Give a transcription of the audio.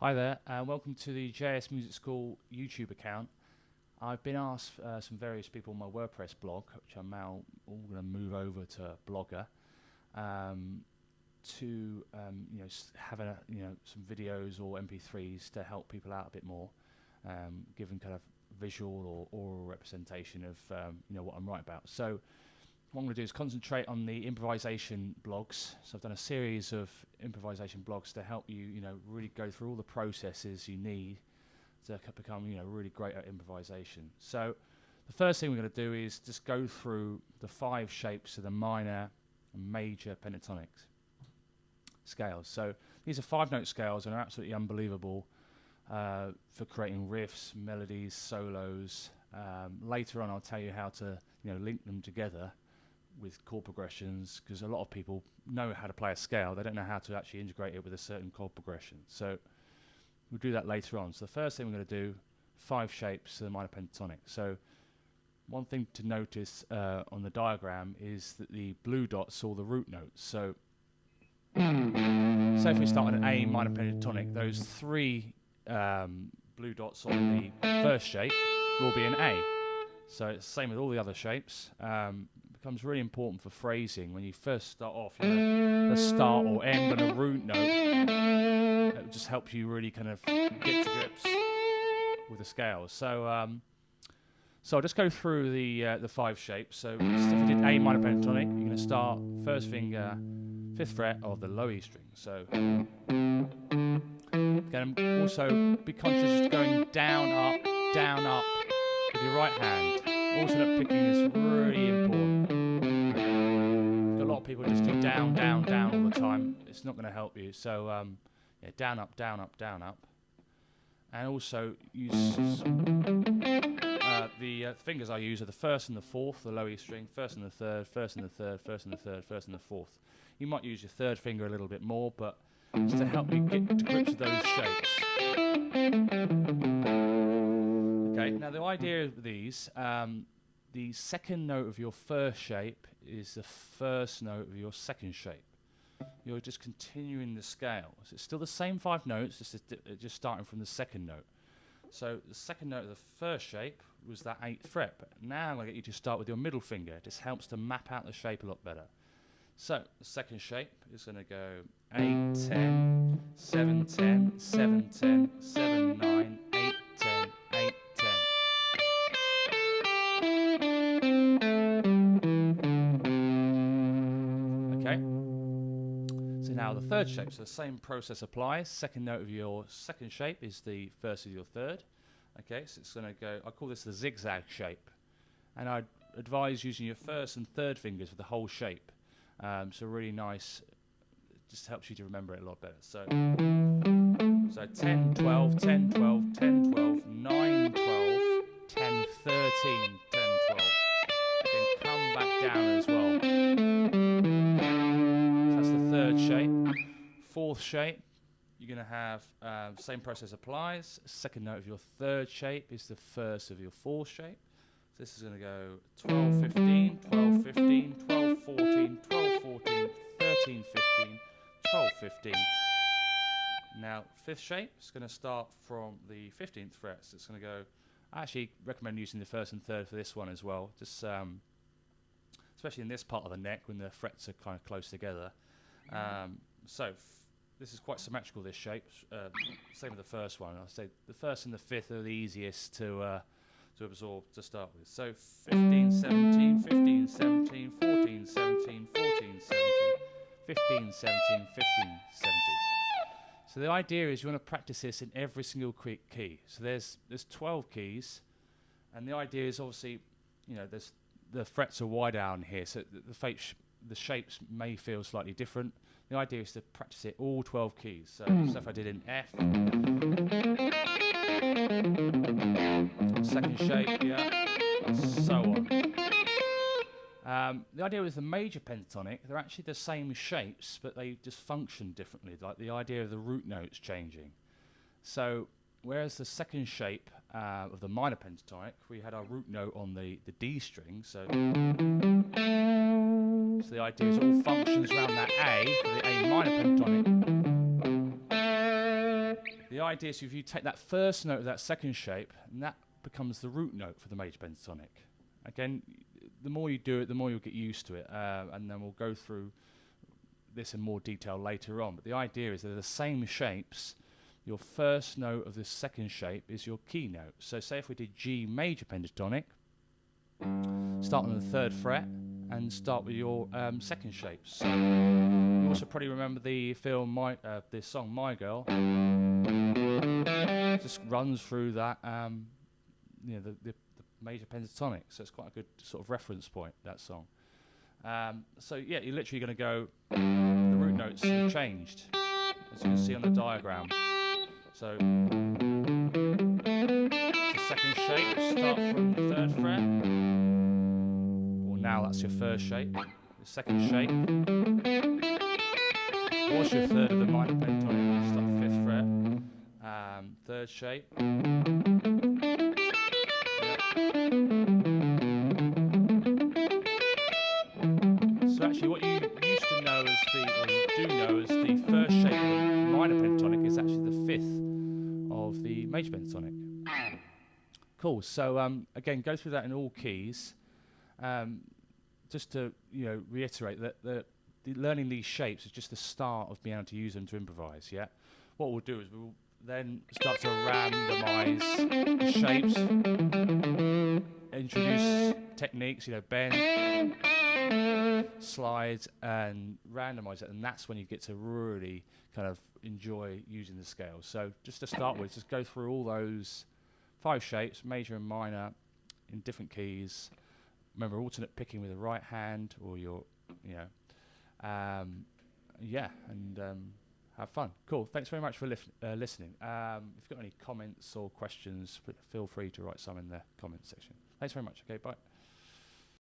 Hi there, and welcome to the JS Music School YouTube account. I've been asked some various people on my WordPress blog, which I'm now all going to move over to Blogger, to have some videos or MP3s to help people out a bit more, giving kind of visual or oral representation of what I'm writing about. So what I'm going to do is concentrate on the improvisation blogs. So I've done a series of improvisation blogs to help you, really go through all the processes you need to become, really great at improvisation. So the first thing we're going to do is just go through the 5 shapes of the minor and major pentatonic scales. So these are 5-note scales and are absolutely unbelievable for creating riffs, melodies, solos. Later on, I'll tell you how to, link them together with chord progressions, because a lot of people know how to play a scale, they don't know how to actually integrate it with a certain chord progression. So we'll do that later on. So the first thing we're going to do, 5 shapes of the minor pentatonic. So one thing to notice on the diagram is that the blue dots are all the root notes. So if we start on an A minor pentatonic, those 3 blue dots on the first shape will be an A. So it's the same with all the other shapes. Becomes really important for phrasing. When you first start off, the start or end on a root note. It just helps you really kind of get to grips with the scales. So I'll just go through the 5 shapes. So if you did A minor pentatonic, you're going to start first finger, 5th fret of the low E string. So again, also be conscious of going down, up with your right hand. Alternate picking is really important. A lot of people just do down, down, down all the time. It's not going to help you. So down, up, down, up, down, up. And also use the fingers I use are the 1st and the 4th, the low E string, 1st and the 3rd, 1st and the 3rd, 1st and the 3rd, 1st and the 4th. You might use your 3rd finger a little bit more, but it's to help you get to grips with those shapes. Okay, now the idea of these, the second note of your first shape is the first note of your second shape. You're just continuing the scale. So it's still the same 5 notes, just starting from the second note. So the second note of the first shape was that 8th fret, but now I'm going to get you to start with your middle finger. It just helps to map out the shape a lot better. So the second shape is going to go 8, 10, 7, 10, 7, 10, 7, 9, 8, 10, 8, 10. Okay. So now the third shape, so the same process applies. Second note of your second shape is the first of your third. Okay, so it's going to go, I call this the zigzag shape. And I'd advise using your 1st and 3rd fingers for the whole shape. So really nice, it just helps you to remember it a lot better. So 10, 12, 10, 12, 10, 12, 9, 12, 10, 13, 10, 12. Then come back down as well. So that's the 3rd shape. 4th shape, you're going to have same process applies. Second note of your 3rd shape is the first of your 4th shape. So this is going to go 12, 15, 12, 15, 12, 14, 12, 14, 13, 15, 12, 15. Now 5th shape is going to start from the 15th fret. So it's going to go, I actually recommend using the 1st and 3rd for this one as well. Just especially in this part of the neck when the frets are kind of close together. This is quite symmetrical, this shape. Same with the first one. I'll say the 1st and the 5th are the easiest to absorb to start with. So 15, 17, 15, 17, 14, 17, 14, 17, 15, 17, 15, 17. So the idea is you want to practice this in every single key. So there's 12 keys, and the idea is obviously, there's the frets are wide down here, so the shapes may feel slightly different. The idea is to practice it all 12 keys. So stuff I did in F, second shape, and so on. The idea with the major pentatonic, they're actually the same shapes, but they just function differently, like the idea of the root notes changing. So whereas the second shape of the minor pentatonic, we had our root note on the D string, so the idea is it all functions around that A for the A minor pentatonic. The idea is if you take that first note of that second shape, and that becomes the root note for the major pentatonic. Again, the more you do it, the more you'll get used to it, and then we'll go through this in more detail later on. But the idea is they're the same shapes. Your first note of the second shape is your key note. So say if we did G major pentatonic, start on the 3rd fret and start with your second shape. So you also probably remember the film, the song My Girl. Just runs through that, the major pentatonic. So it's quite a good sort of reference point, that song. So yeah, you're literally going to go, the root notes have changed, as you can see on the diagram. So it's the second shape, start from the 3rd fret. Well, now that's your first shape. The second shape was your 3rd of the minor pentatonic, start 5th fret. 3rd shape. So actually what you used to know as or you do know as the first shape of the minor pentatonic is actually the 5th of the major pentatonic. Cool, so again, go through that in all keys. Just to reiterate that learning these shapes is just the start of being able to use them to improvise, yeah? What we'll do is we'll then start to randomise the shapes, introduce techniques, bend, slide, and randomise it, and that's when you get to really kind of enjoy using the scales. So just to start with, just go through all those 5 shapes, major and minor, in different keys. Remember, alternate picking with the right hand, or your, have fun. Cool. Thanks very much for listening. If you've got any comments or questions, feel free to write some in the comments section. Thanks very much. Okay, bye.